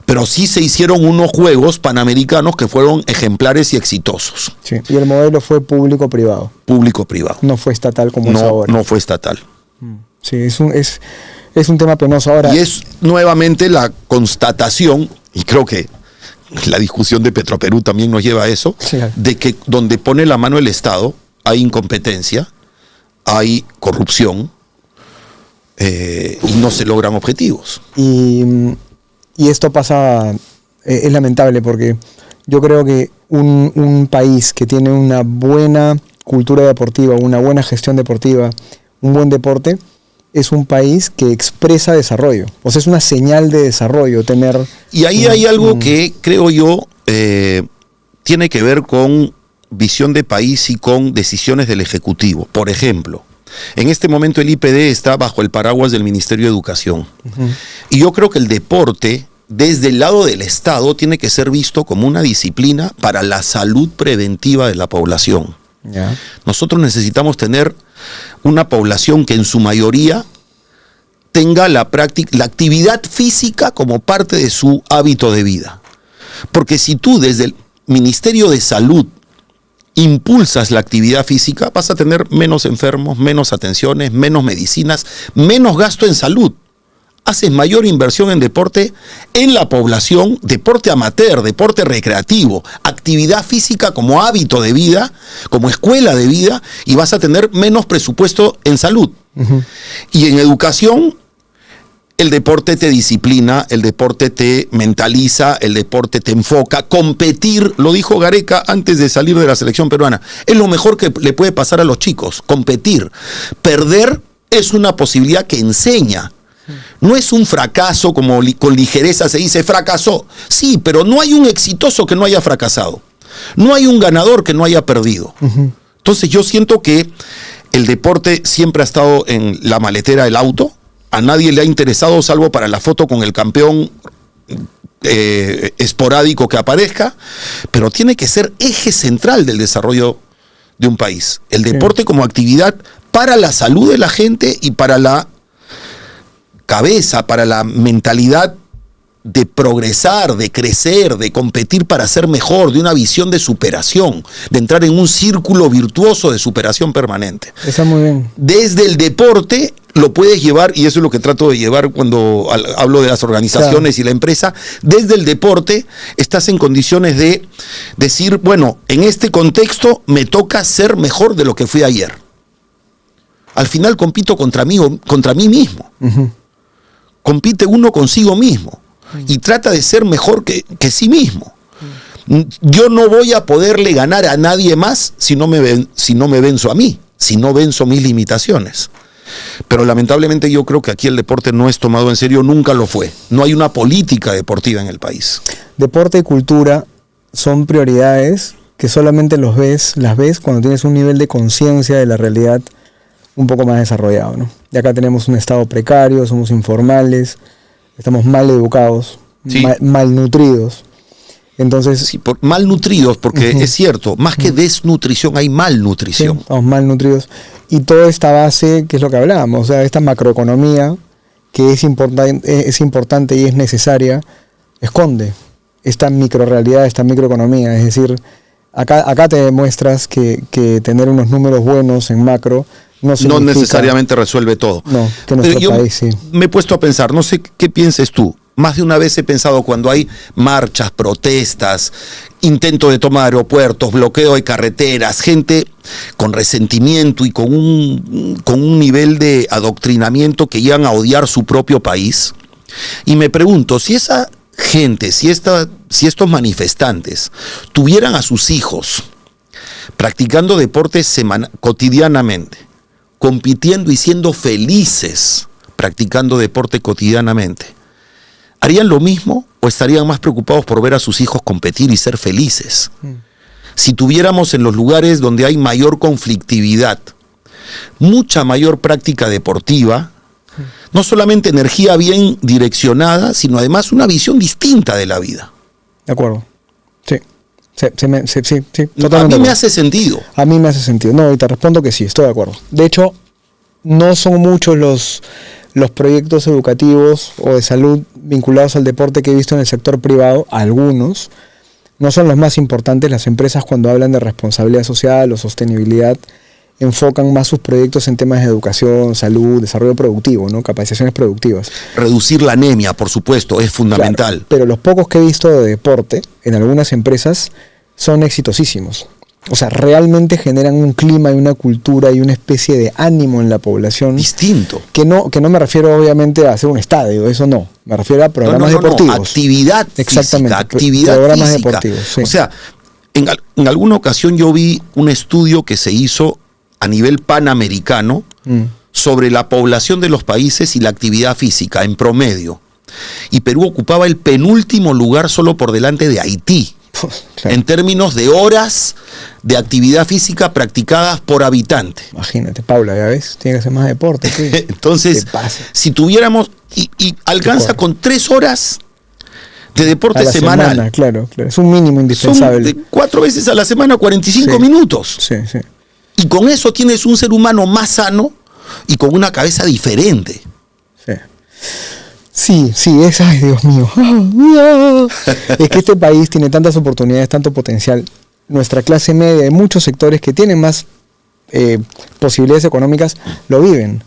pero sí se hicieron unos Juegos Panamericanos que fueron ejemplares y exitosos. Sí, y el modelo fue público-privado. Público-privado. No fue estatal como es ahora. No fue estatal. Sí, es un tema penoso ahora. Y es nuevamente la constatación, y creo que la discusión de Petroperú también nos lleva a eso, de que donde pone la mano el Estado hay incompetencia, hay corrupción y no se logran objetivos. Y esto pasa, es lamentable porque yo creo que un país que tiene una buena cultura deportiva, una buena gestión deportiva, un buen deporte, es un país que expresa desarrollo. O sea, es una señal de desarrollo tener... Y ahí hay algo que creo yo tiene que ver con visión de país y con decisiones del Ejecutivo. Por ejemplo, en este momento el IPD está bajo el paraguas del Ministerio de Educación. Y yo creo que el deporte, desde el lado del Estado, tiene que ser visto como una disciplina para la salud preventiva de la población. Nosotros necesitamos tener una población que en su mayoría tenga la actividad física como parte de su hábito de vida. Porque si tú desde el Ministerio de Salud impulsas la actividad física, vas a tener menos enfermos, menos atenciones, menos medicinas, menos gasto en salud. Haces mayor inversión en deporte en la población, deporte amateur, deporte recreativo, actividad física como hábito de vida, como escuela de vida, y vas a tener menos presupuesto en salud. Y en educación, el deporte te disciplina, el deporte te mentaliza, el deporte te enfoca. Competir, lo dijo Gareca antes de salir de la selección peruana, es lo mejor que le puede pasar a los chicos, competir. Perder es una posibilidad que enseña. No es un fracaso como con ligereza se dice, fracasó. Sí, pero no hay un exitoso que no haya fracasado. No hay un ganador que no haya perdido. Entonces yo siento que el deporte siempre ha estado en la maletera del auto. A nadie le ha interesado, salvo para la foto con el campeón esporádico que aparezca, pero tiene que ser eje central del desarrollo de un país. El deporte como actividad para la salud de la gente y para la cabeza, para la mentalidad de progresar, de crecer, de competir para ser mejor, de una visión de superación, de entrar en un círculo virtuoso de superación permanente. Está muy bien. Desde el deporte lo puedes llevar, y eso es lo que trato de llevar cuando hablo de las organizaciones y la empresa, desde el deporte estás en condiciones de decir, bueno, en este contexto me toca ser mejor de lo que fui ayer. Al final compito contra mí mismo. Compite uno consigo mismo. Y trata de ser mejor que sí mismo. Yo no voy a poderle ganar a nadie más si no me venzo a mí, si no venzo mis limitaciones. Pero lamentablemente yo creo que aquí el deporte no es tomado en serio, nunca lo fue. No hay una política deportiva en el país. Deporte y cultura son prioridades que solamente las ves cuando tienes un nivel de conciencia de la realidad un poco más desarrollado, ¿no? Y acá tenemos un estado precario, somos informales, estamos mal educados, malnutridos. Entonces, sí, malnutridos, porque es cierto, más que desnutrición hay malnutrición. Sí, estamos malnutridos. Y toda esta base, que es lo que hablábamos, o sea, esta macroeconomía que es importante y es necesaria, esconde esta microrealidad, esta microeconomía. Es decir, acá te demuestras que tener unos números buenos en macro no necesariamente resuelve todo. No, que nuestro país sí. Me he puesto a pensar, no sé qué pienses tú. Más de una vez he pensado cuando hay marchas, protestas, intento de toma de aeropuertos, bloqueo de carreteras, gente con resentimiento y con un nivel de adoctrinamiento que llegan a odiar su propio país. Y me pregunto, si esa gente, si estos manifestantes tuvieran a sus hijos practicando deportes cotidianamente, compitiendo y siendo felices practicando deporte cotidianamente, ¿harían lo mismo o estarían más preocupados por ver a sus hijos competir y ser felices? Si tuviéramos en los lugares donde hay mayor conflictividad, mucha mayor práctica deportiva, no solamente energía bien direccionada, sino además una visión distinta de la vida. De acuerdo. Sí. Sí, a mí me hace sentido. A mí me hace sentido. No, y te respondo que sí, estoy de acuerdo. De hecho, no son muchos los proyectos educativos o de salud vinculados al deporte que he visto en el sector privado. Algunos no son los más importantes. Las empresas, cuando hablan de responsabilidad social o sostenibilidad, enfocan más sus proyectos en temas de educación, salud, desarrollo productivo, ¿no? Capacitaciones productivas. Reducir la anemia, por supuesto, es fundamental. Claro, pero los pocos que he visto de deporte en algunas empresas son exitosísimos. O sea, realmente generan un clima y una cultura y una especie de ánimo en la población. Distinto. Que no me refiero obviamente a hacer un estadio, eso no. Me refiero a programas deportivos. Actividad Exactamente, física, actividad programas física. Deportivos. Sí. O sea, en alguna ocasión yo vi un estudio que se hizo a nivel panamericano sobre la población de los países y la actividad física en promedio. Y Perú ocupaba el penúltimo lugar solo por delante de Haití. Claro. En términos de horas de actividad física practicadas por habitante. Imagínate, Paula, ya ves, tiene que hacer más deporte. Entonces, si tuviéramos, y alcanza con 3 horas de deporte semanal. Claro, es un mínimo indispensable. Son 4 veces a la semana, 45 minutos. Sí. Y con eso tienes un ser humano más sano y con una cabeza diferente. Sí, ay Dios mío. Es que este país tiene tantas oportunidades, tanto potencial. Nuestra clase media, hay muchos sectores que tienen más posibilidades económicas, lo viven.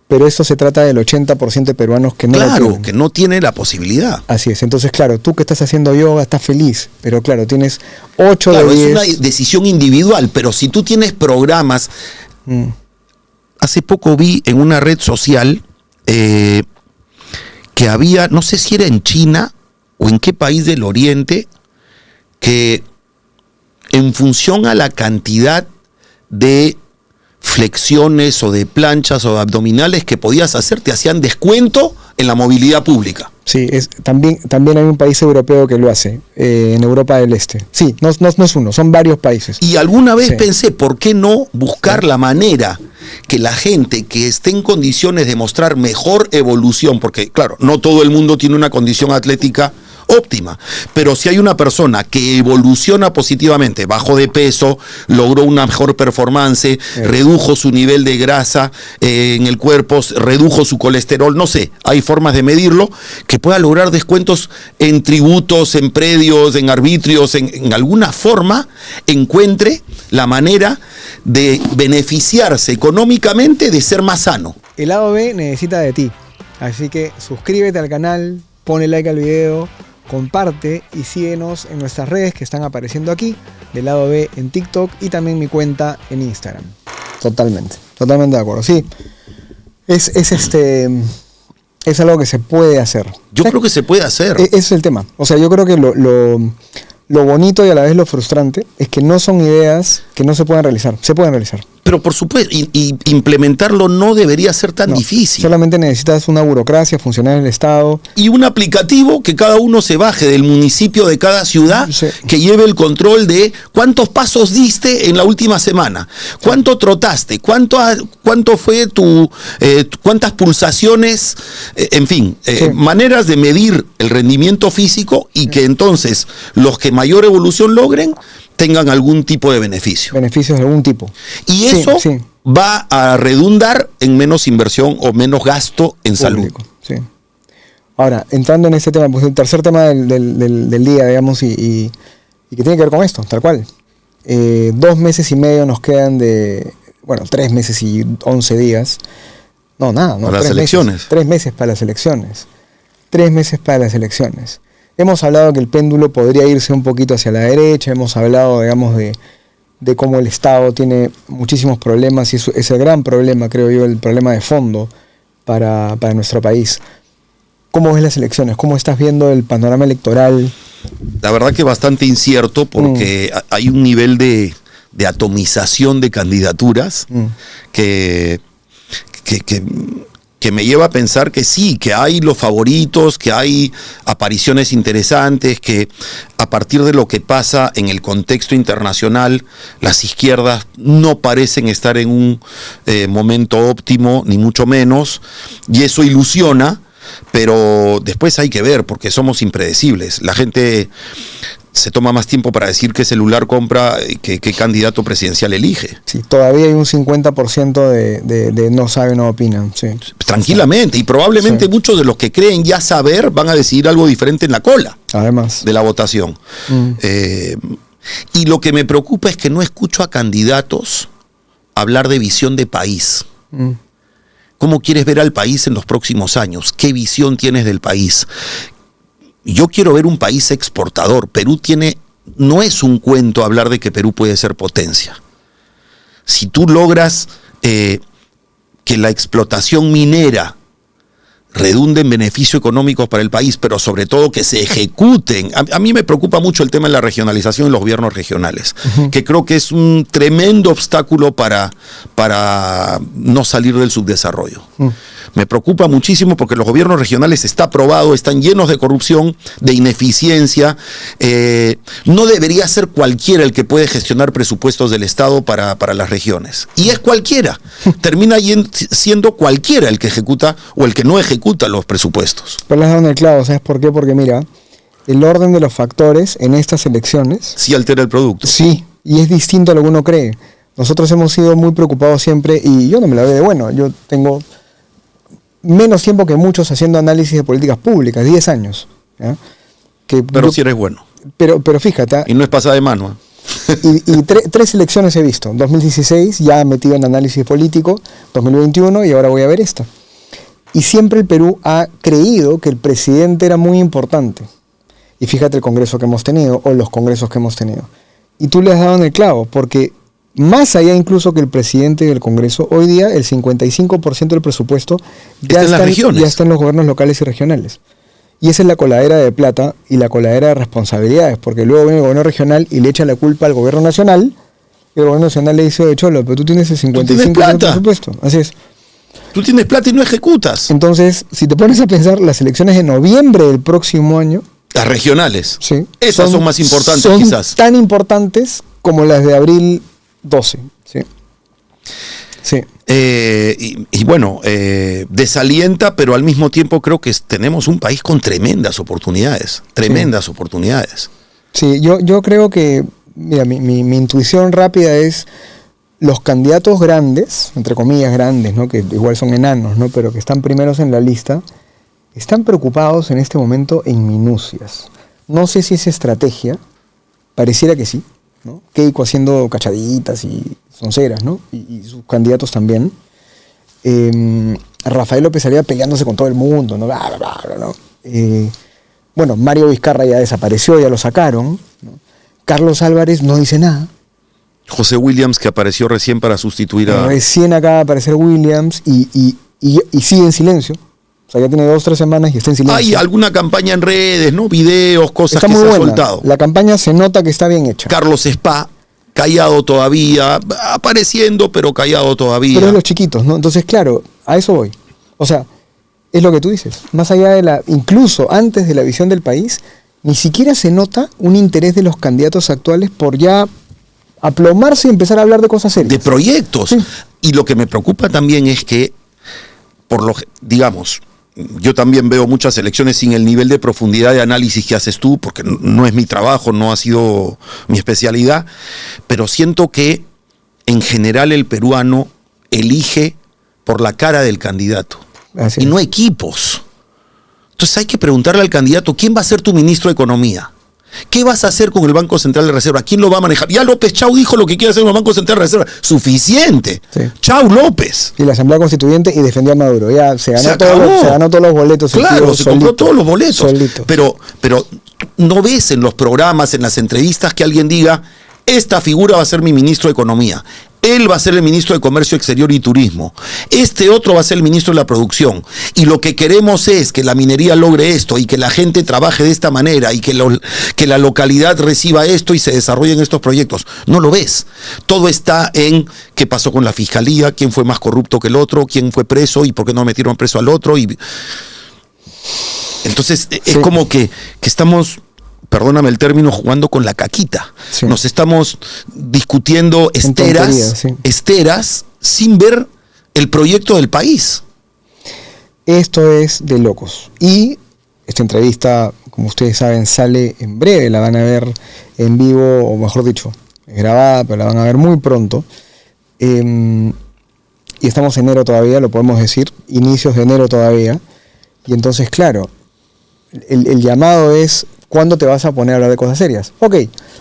Pero esto se trata del 80% de peruanos que no lo tienen. Que no tiene la posibilidad. Así es. Entonces, claro, tú que estás haciendo yoga estás feliz, pero claro, tienes 8 de 10. Es una decisión individual, pero si tú tienes programas... Hace poco vi en una red social que había, no sé si era en China o en qué país del Oriente, que en función a la cantidad de flexiones o de planchas o de abdominales que podías hacer, te hacían descuento en la movilidad pública. Sí, también hay un país europeo que lo hace, en Europa del Este. Sí, no es uno, son varios países. Y alguna vez pensé, ¿por qué no buscar la manera que la gente que esté en condiciones de mostrar mejor evolución? Porque, claro, no todo el mundo tiene una condición atlética óptima, pero si hay una persona que evoluciona positivamente, bajó de peso, logró una mejor performance, redujo su nivel de grasa en el cuerpo, redujo su colesterol, no sé, hay formas de medirlo, que pueda lograr descuentos en tributos, en predios, en arbitrios, en alguna forma encuentre la manera de beneficiarse económicamente de ser más sano. El lado B necesita de ti, así que suscríbete al canal, ponle like al video, comparte y síguenos en nuestras redes que están apareciendo aquí, del lado B en TikTok y también mi cuenta en Instagram. Totalmente de acuerdo. Sí, es algo que se puede hacer. Yo creo que se puede hacer. Ese es el tema. O sea, yo creo que lo bonito y a la vez lo frustrante es que no son ideas que no se puedan realizar. Se pueden realizar. Pero por supuesto, y implementarlo no difícil. ser tan difícil. Solamente necesitas una burocracia, funcionar en el Estado. Y un aplicativo que cada uno se baje del municipio de cada ciudad, sí, que lleve el control de cuántos pasos diste en la última semana, cuánto trotaste, cuánto fue cuántas pulsaciones, en fin, sí, maneras de medir el rendimiento físico y que entonces los que mayor evolución logren tengan algún tipo de beneficio. Beneficios de algún tipo. Y eso sí va a redundar en menos inversión o menos gasto en público, salud. Sí. Ahora, entrando en este tema, pues el tercer tema del día, digamos, y que tiene que ver con esto, tal cual. 2 meses y medio nos quedan 3 meses y 11 días. No, nada. No, para las elecciones. 3 meses para las elecciones. 3 meses para las elecciones. Hemos hablado que el péndulo podría irse un poquito hacia la derecha, hemos hablado, digamos, de cómo el Estado tiene muchísimos problemas y es el gran problema, creo yo, el problema de fondo para nuestro país. ¿Cómo ves las elecciones? ¿Cómo estás viendo el panorama electoral? La verdad que bastante incierto porque hay un nivel de atomización de candidaturas que me lleva a pensar que sí, que hay los favoritos, que hay apariciones interesantes, que a partir de lo que pasa en el contexto internacional, las izquierdas no parecen estar en un momento óptimo, ni mucho menos, y eso ilusiona, pero después hay que ver, porque somos impredecibles. La gente se toma más tiempo para decir qué celular compra que qué candidato presidencial elige. Sí, todavía hay un 50% de no saben, no opinan. Sí. Tranquilamente, y probablemente muchos de los que creen ya saber van a decidir algo diferente en la cola. Además. De la votación. Y lo que me preocupa es que no escucho a candidatos hablar de visión de país. ¿Cómo quieres ver al país en los próximos años? ¿Qué visión tienes del país? Yo quiero ver un país exportador. Perú no es un cuento hablar de que Perú puede ser potencia. Si tú logras que la explotación minera redunde en beneficios económicos para el país, pero sobre todo que se ejecuten. A mí me preocupa mucho el tema de la regionalización y los gobiernos regionales, que creo que es un tremendo obstáculo para no salir del subdesarrollo. Me preocupa muchísimo porque los gobiernos regionales, está probado, están llenos de corrupción, de ineficiencia. No debería ser cualquiera el que puede gestionar presupuestos del Estado para las regiones. Y es cualquiera. Termina siendo cualquiera el que ejecuta o el que no ejecuta los presupuestos. Pero le has dado en el clavo, ¿sabes por qué? Porque mira, el orden de los factores en estas elecciones... Sí altera el producto. Sí, y es distinto a lo que uno cree. Nosotros hemos sido muy preocupados siempre, y yo no me la veo de bueno, yo tengo menos tiempo que muchos haciendo análisis de políticas públicas, 10 años. ¿Ya? Pero sí eres bueno. Pero fíjate. Y no es pasada de mano. Y 3 elecciones he visto. 2016 ya metido en análisis político, 2021 y ahora voy a ver esta. Y siempre el Perú ha creído que el presidente era muy importante. Y fíjate el congreso que hemos tenido, o los congresos que hemos tenido. Y tú le has dado en el clavo, porque más allá incluso que el presidente del Congreso, hoy día el 55% del presupuesto ya está en los gobiernos locales y regionales. Y esa es la coladera de plata y la coladera de responsabilidades, porque luego viene el gobierno regional y le echa la culpa al gobierno nacional Y el gobierno nacional le dice, de cholo, pero tú tienes el 55% del presupuesto. Así es. Tú tienes plata y no ejecutas. Entonces, si te pones a pensar, las elecciones de noviembre del próximo año... Las regionales. Sí. Esas son más importantes, son quizás. Tan importantes como las de abril 12. Sí. Sí. Y bueno, desalienta, pero al mismo tiempo creo que tenemos un país con tremendas oportunidades. Tremendas oportunidades. Sí, yo creo que, mira, mi intuición rápida es los candidatos grandes, entre comillas grandes, ¿no? Que igual son enanos, ¿no? Pero que están primeros en la lista, están preocupados en este momento en minucias. No sé si es estrategia, pareciera que sí, ¿no? Keiko haciendo cachaditas y sonceras, ¿no? Y sus candidatos también. Rafael López Aliaga peleándose con todo el mundo, ¿no? Bla, bla, bla, ¿no? Bueno, Mario Vizcarra ya desapareció, ya lo sacaron, ¿no? Carlos Álvarez no dice nada. José Williams, que apareció recién para sustituir a... Recién acaba de aparecer Williams y sigue en silencio. O sea, ya tiene 2 o 3 semanas y está en silencio. Hay alguna campaña en redes, ¿no? Videos, cosas está que muy se buena. ha soltado. La campaña se nota que está bien hecha. Carlos Spa, callado todavía, apareciendo, pero callado todavía. Pero es los chiquitos, ¿no? Entonces, claro, a eso voy. O sea, es lo que tú dices. Más allá de incluso antes de la visión del país, ni siquiera se nota un interés de los candidatos actuales por ya aplomarse y empezar a hablar de cosas serias. De proyectos. Sí. Y lo que me preocupa también es que, digamos, yo también veo muchas elecciones sin el nivel de profundidad de análisis que haces tú, porque no es mi trabajo, no ha sido mi especialidad, pero siento que en general el peruano elige por la cara del candidato. Así y es. no equipos. Entonces hay que preguntarle al candidato, ¿quién va a ser tu ministro de Economía? ¿Qué vas a hacer con el Banco Central de Reserva? ¿Quién lo va a manejar? Ya López Chau dijo lo que quiere hacer con el Banco Central de Reserva. Suficiente. Sí. Chau López. Y la Asamblea Constituyente y defendió a Maduro. Ya se ganó, se ganó todos los boletos. Claro, se compró todos los boletos. Solito. Pero no ves en los programas, en las entrevistas, que alguien diga, esta figura va a ser mi ministro de Economía. Él va a ser el ministro de Comercio Exterior y Turismo. Este otro va a ser el ministro de la Producción. Y lo que queremos es que la minería logre esto y que la gente trabaje de esta manera y que la localidad reciba esto y se desarrollen estos proyectos. No lo ves. Todo está en qué pasó con la fiscalía, quién fue más corrupto que el otro, quién fue preso y por qué no metieron preso al otro. Entonces es como que estamos... Perdóname el término, jugando con la caquita. Sí. Nos estamos discutiendo esteras sin ver el proyecto del país. Esto es de locos. Y esta entrevista, como ustedes saben, sale en breve. La van a ver en vivo, o mejor dicho, es grabada, pero la van a ver muy pronto. Y estamos en enero todavía, lo podemos decir, inicios de enero todavía. Y entonces, claro, el llamado es... ¿Cuándo te vas a poner a hablar de cosas serias? Ok,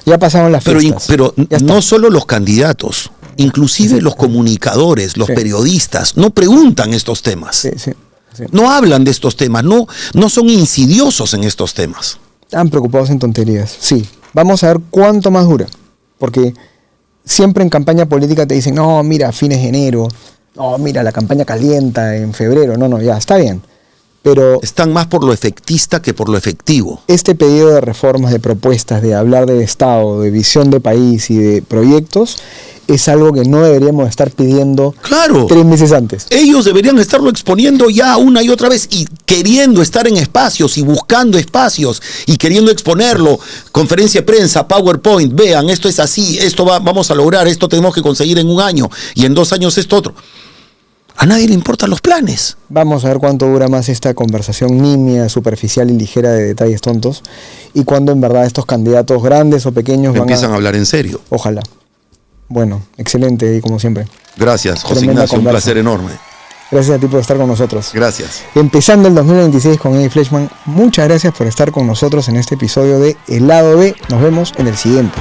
ya pasaron las fiestas. Pero no solo los candidatos, inclusive los comunicadores, los periodistas, no preguntan estos temas. Sí. No hablan de estos temas, no son insidiosos en estos temas. Están preocupados en tonterías, sí. Vamos a ver cuánto más dura. Porque siempre en campaña política te dicen, no, mira, fines de enero, no, mira, la campaña calienta en febrero. No, ya, está bien. Pero están más por lo efectista que por lo efectivo. Este pedido de reformas, de propuestas, de hablar de Estado, de visión de país y de proyectos, es algo que no deberíamos estar pidiendo 3 meses antes. Ellos deberían estarlo exponiendo ya una y otra vez y queriendo estar en espacios y buscando espacios y queriendo exponerlo. Conferencia de prensa, PowerPoint, vean, esto es así, esto vamos a lograr, esto tenemos que conseguir en 1 año y en 2 años esto otro. A nadie le importan los planes. Vamos a ver cuánto dura más esta conversación nimia, superficial y ligera de detalles tontos y cuándo en verdad estos candidatos grandes o pequeños empiezan a hablar en serio. Ojalá. Bueno, excelente y como siempre. Gracias, José Ignacio, un placer enorme. Gracias a ti por estar con nosotros. Gracias. Empezando el 2026 con Eddie Fleischmann, muchas gracias por estar con nosotros en este episodio de El Lado B. Nos vemos en el siguiente.